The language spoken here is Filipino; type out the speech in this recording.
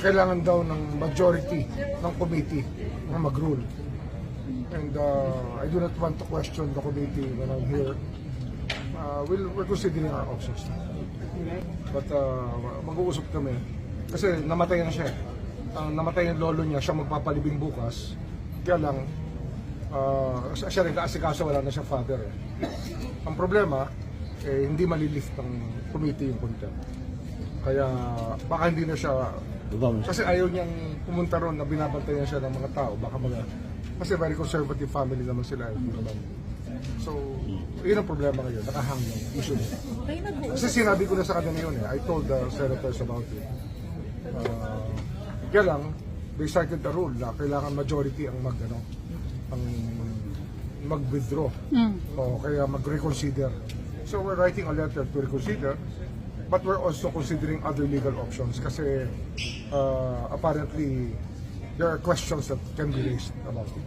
kailangan daw ng majority ng committee na mag-rule. And I do not want to question the committee when I'm here. We're considering our options. But mag-uusap kami. Kasi namatay na siya. Namatay yung lolo niya, siya magpapalibing bukas. Kaya lang, siya rin kaasikaso, wala na siya father. Ang problema, hindi malilift ng committee yung contempt. Kaya baka hindi na siya, kasi ayaw niyang pumunta ron na binabantayan siya ng mga tao. Kasi very conservative family naman sila. So, yun ang problema ngayon, nakahang yung issue niya. Kasi sinabi ko na sa kanila yun I told the senators about it. Kaya lang, they started the rule na kailangan majority ang mag-withdraw. O kaya mag-reconsider. So we're writing a letter to reconsider, but we're also considering other legal options kasi apparently there are questions that can be raised about it.